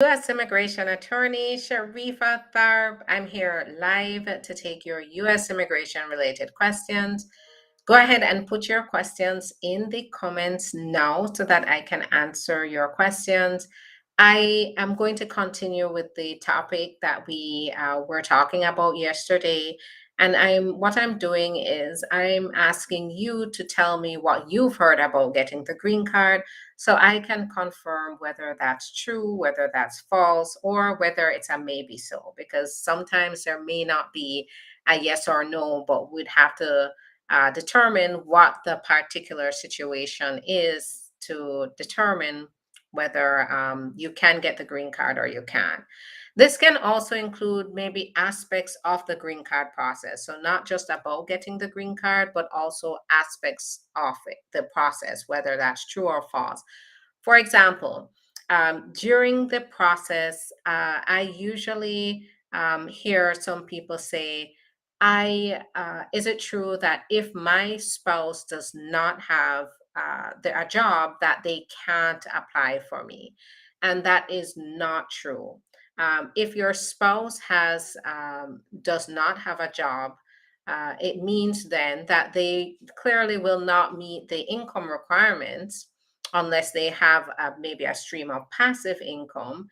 U.S. immigration attorney Sharifa Tharpe. I'm here live to take your U.S. immigration related questions. Go ahead and put your questions in the comments now so that I can answer your questions. I am going to continue with the topic that we were talking about yesterday. And what I'm doing is I'm asking you to tell me what you've heard about getting the green card so I can confirm whether that's true, whether that's false, or whether it's a maybe so, because sometimes there may not be a yes or no, but we'd have to determine what the particular situation is to determine whether you can get the green card or you can't. This can also include maybe aspects of the green card process. So, not just about getting the green card, but also aspects of it, the process, whether that's true or false. For example, during the process, I usually hear some people say, is it true that if my spouse does not have a job, that they can't apply for me? And that is not true. If your spouse does not have a job, it means then that they clearly will not meet the income requirements unless they have maybe a stream of passive income,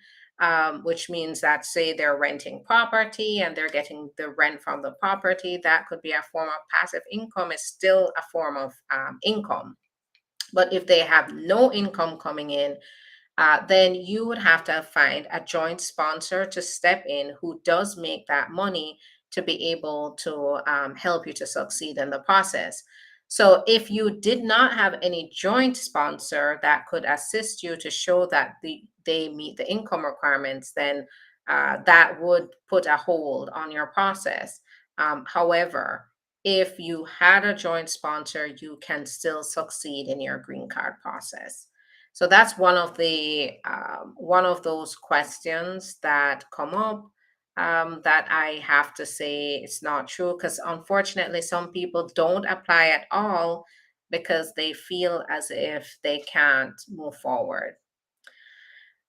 which means that, say, they're renting property and they're getting the rent from the property. That could be a form of passive income. It's still a form of income. But if they have no income coming in, then you would have to find a joint sponsor to step in who does make that money to be able to help you to succeed in the process. So, if you did not have any joint sponsor that could assist you to show that they meet the income requirements, then that would put a hold on your process. However, if you had a joint sponsor, you can still succeed in your green card process. So that's one of those questions that come up that I have to say it's not true, because unfortunately some people don't apply at all because they feel as if they can't move forward.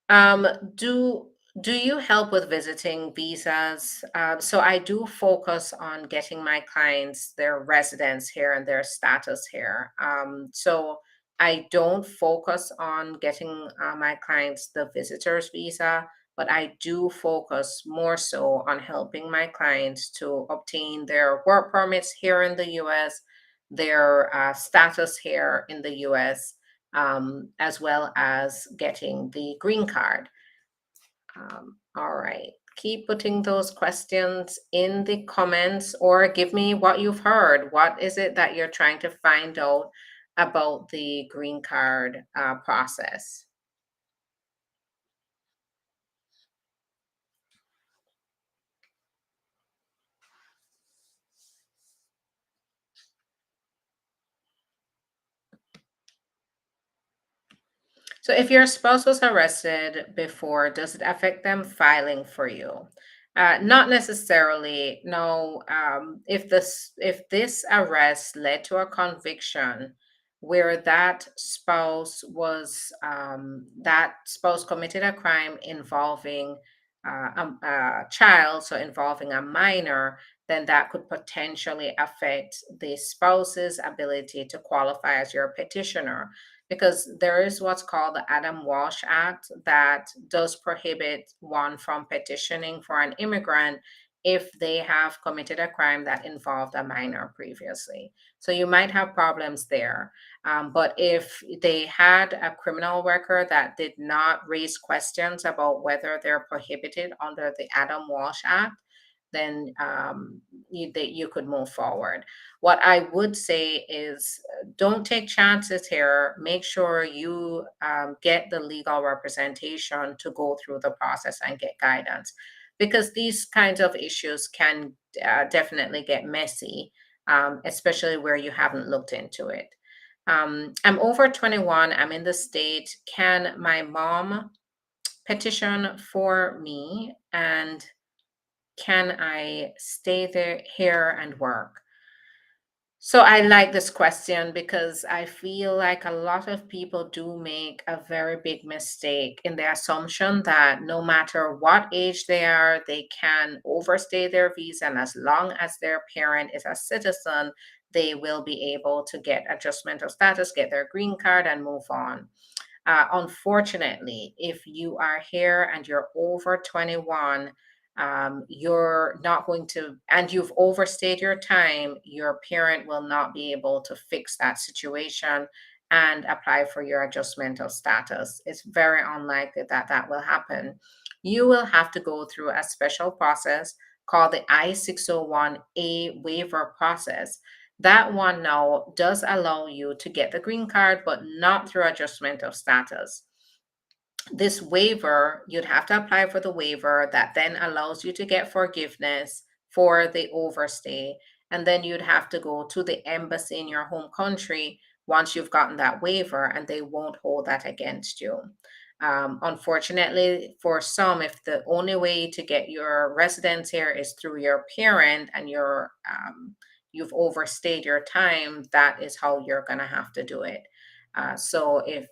Um, do do you help with visiting visas? So I do focus on getting my clients their residence here and their status here. So I don't focus on getting my clients the visitor's visa, but I do focus more so on helping my clients to obtain their work permits here in the U.S., their status here in the U.S., as well as getting the green card. All right. Keep putting those questions in the comments or give me what you've heard. What is it that you're trying to find out about the green card process? So, if your spouse was arrested before, does it affect them filing for you? Not necessarily. No. If this arrest led to a conviction where that spouse committed a crime involving a child, so involving a minor, then that could potentially affect the spouse's ability to qualify as your petitioner, because there is what's called the Adam Walsh Act that does prohibit one from petitioning for an immigrant if they have committed a crime that involved a minor previously. So you might have problems there. But if they had a criminal record that did not raise questions about whether they're prohibited under the Adam Walsh Act, then you could move forward. What I would say is don't take chances here. Make sure you get the legal representation to go through the process and get guidance, because these kinds of issues can definitely get messy, especially where you haven't looked into it. I'm over 21. I'm in the state. Can my mom petition for me? And can I stay there here and work? So I like this question because I feel like a lot of people do make a very big mistake in the assumption that no matter what age they are, they can overstay their visa, and as long as their parent is a citizen, they will be able to get adjustment of status, get their green card, and move on. Unfortunately, if you are here and you're over 21, you're not going to, and you've overstayed your time, your parent will not be able to fix that situation and apply for your adjustment of status. It's very unlikely that that will happen. You will have to go through a special process called the I-601A waiver process. That one now does allow you to get the green card, but not through adjustment of status. This waiver, you'd have to apply for the waiver that then allows you to get forgiveness for the overstay. And then you'd have to go to the embassy in your home country once you've gotten that waiver, and they won't hold that against you. Unfortunately, for some, if the only way to get your residence here is through your parent and you've overstayed your time, that is how you're going to have to do it. So if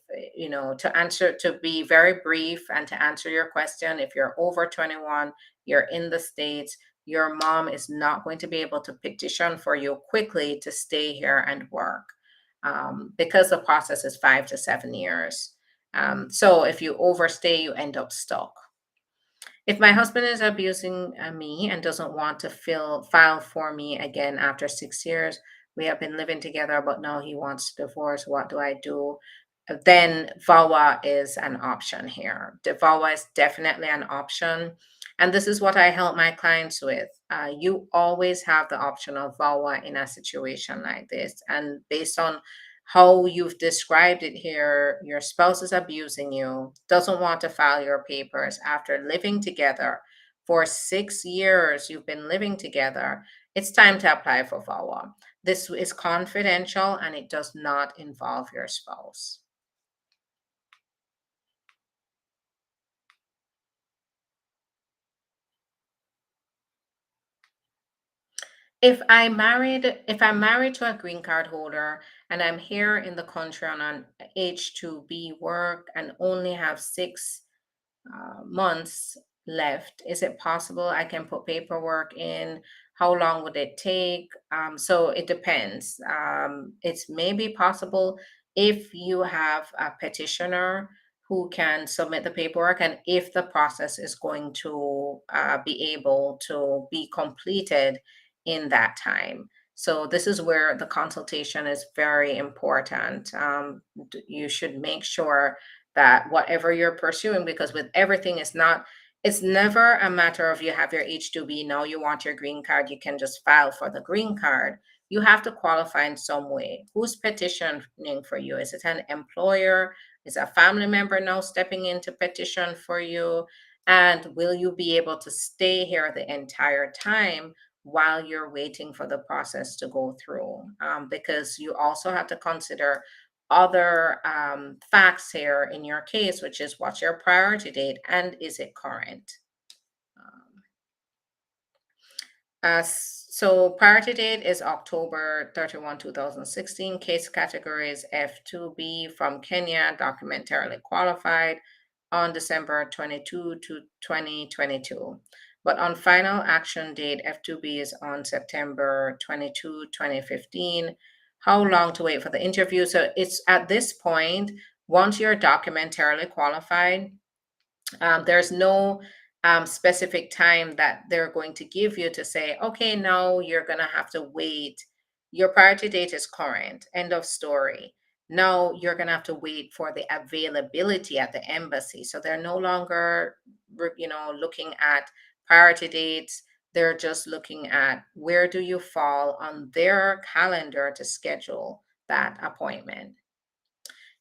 to be very brief and to answer your question, if you're over 21, you're in the States, your mom is not going to be able to petition for you quickly to stay here and work, because the process is 5 to 7 years. So if you overstay, you end up stuck. If my husband is abusing me and doesn't want to file for me again after 6 years, we have been living together, but now he wants to divorce. What do I do? Then VAWA is an option here. The VAWA is definitely an option. And this is what I help my clients with. You always have the option of VAWA in a situation like this. And based on how you've described it here, your spouse is abusing you, doesn't want to file your papers after living together for 6 years. You've been living together. It's time to apply for VAWA. This is confidential and it does not involve your spouse. If I'm married to a green card holder and I'm here in the country on an H-2B work and only have 6 months left. Is it possible I can put paperwork in? How long would it take? So it depends. It's maybe possible if you have a petitioner who can submit the paperwork and if the process is going to be able to be completed in that time. So this is where the consultation is very important. You should make sure that whatever you're pursuing, because with everything, it's never a matter of you have your H-2B, now you want your green card, you can just file for the green card. You have to qualify in some way. Who's petitioning for you? Is it an employer? Is a family member now stepping in to petition for you? And will you be able to stay here the entire time while you're waiting for the process to go through? Because you also have to consider other facts here in your case, which is what's your priority date and is it current? Um, so priority date is October 31, 2016. Case category is F2B from Kenya, documentarily qualified on December 22 to 2022. But on final action date, F2B is on September 22, 2015. How long to wait for the interview? So it's at this point, once you're documentarily qualified, there's no specific time that they're going to give you to say, okay, now you're going to have to wait. Your priority date is current. End of story. Now you're going to have to wait for the availability at the embassy. So they're no longer, looking at priority dates. They're just looking at where do you fall on their calendar to schedule that appointment.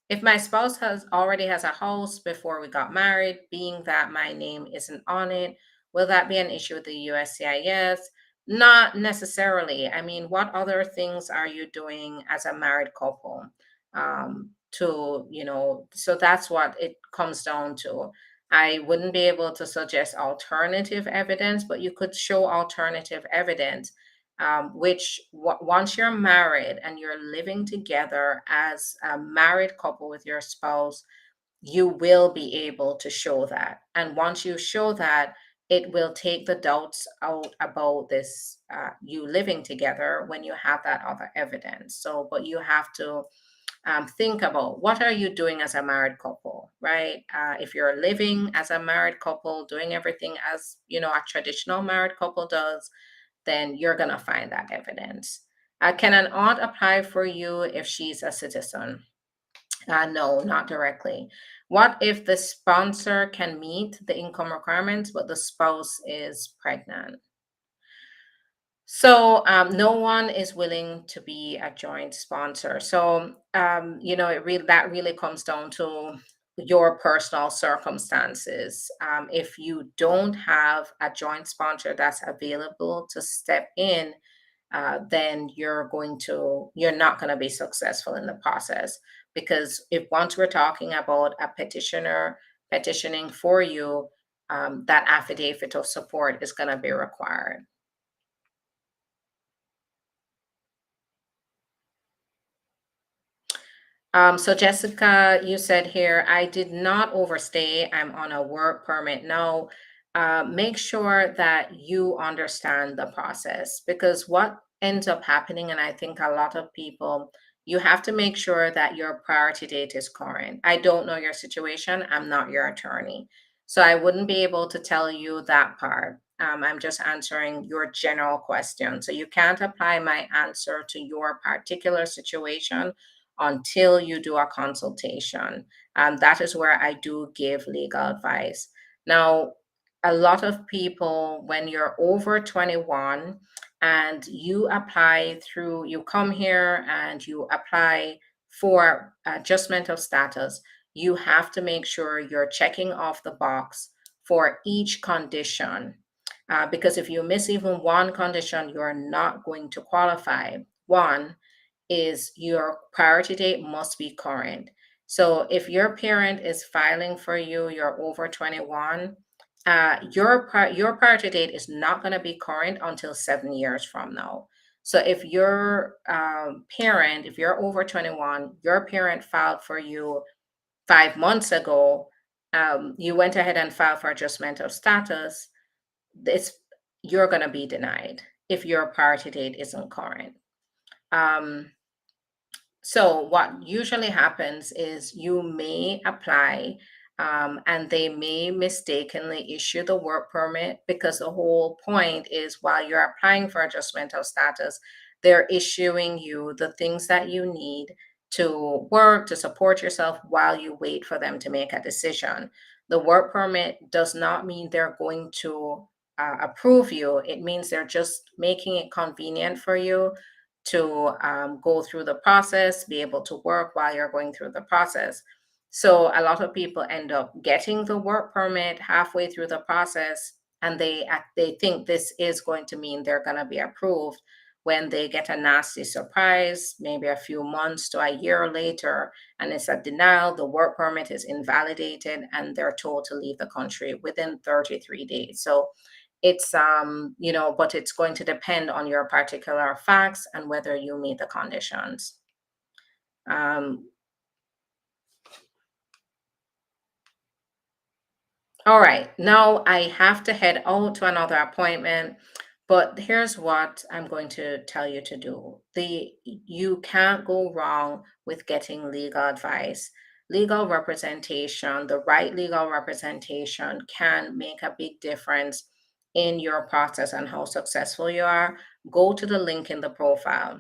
If my spouse has a house before we got married, being that my name isn't on it, will that be an issue with the USCIS? Not necessarily. I mean, what other things are you doing as a married couple? So that's what it comes down to. I wouldn't be able to suggest alternative evidence, but you could show alternative evidence. which once you're married and you're living together as a married couple with your spouse, you will be able to show that. And once you show that, it will take the doubts out about this, you living together, when you have that other evidence. So, but you have to think about, what are you doing as a married couple, right? If you're living as a married couple, doing everything as a traditional married couple does, then you're gonna find that evidence. Can an aunt apply for you if she's a citizen? No, not directly. What if the sponsor can meet the income requirements, but the spouse is pregnant? So no one is willing to be a joint sponsor. So that really comes down to your personal circumstances. If you don't have a joint sponsor that's available to step in, then you're not going to be successful in the process, because if once we're talking about a petitioner petitioning for you, that affidavit of support is going to be required. So Jessica, you said here, I did not overstay. I'm on a work permit. No, make sure that you understand the process, because what ends up happening, and I think a lot of people, you have to make sure that your priority date is current. I don't know your situation. I'm not your attorney. So I wouldn't be able to tell you that part. I'm just answering your general question. So you can't apply my answer to your particular situation until you do a consultation. That is where I do give legal advice. Now, a lot of people, when you're over 21 and you come here and you apply for adjustment of status, you have to make sure you're checking off the box for each condition. Because if you miss even one condition, you're not going to qualify. One is your priority date must be current. So if your parent is filing for you, you're over 21, your priority date is not going to be current until 7 years from now. So if your parent, if you're over 21, your parent filed for you 5 months ago, you went ahead and filed for adjustment of status, it's you're going to be denied if your priority date isn't current. So what usually happens is you may apply, and they may mistakenly issue the work permit, because the whole point is, while you're applying for adjustment of status, they're issuing you the things that you need to work, to support yourself while you wait for them to make a decision. The work permit does not mean they're going to approve you. It means they're just making it convenient for you to go through the process, be able to work while you're going through the process. So a lot of people end up getting the work permit halfway through the process, and they think this is going to mean they're going to be approved, when they get a nasty surprise, maybe a few months to a year later, and it's a denial. The work permit is invalidated, and they're told to leave the country within 33 days. So it's but it's going to depend on your particular facts and whether you meet the conditions. um, all right, now I have to head out to another appointment, but here's what I'm going to tell you to do. You can't go wrong with getting legal advice. Legal representation, the right legal representation, can make a big difference in your process and how successful you are. Go to the link in the profile.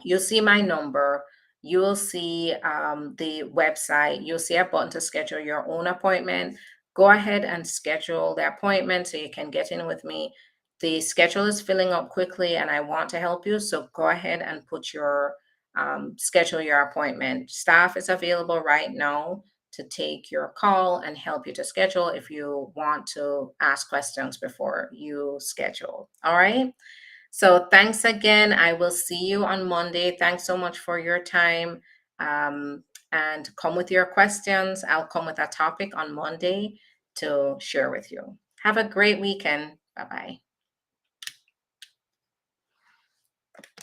You'll see my number. You will see the website. You'll see a button to schedule your own appointment. Go ahead and schedule the appointment so you can get in with me. The schedule is filling up quickly, and I want to help you. So go ahead and schedule your appointment. Staff is available right now to take your call and help you to schedule if you want to ask questions before you schedule. All right. So thanks again. I will see you on Monday. Thanks so much for your time. And come with your questions. I'll come with a topic on Monday to share with you. Have a great weekend. Bye bye.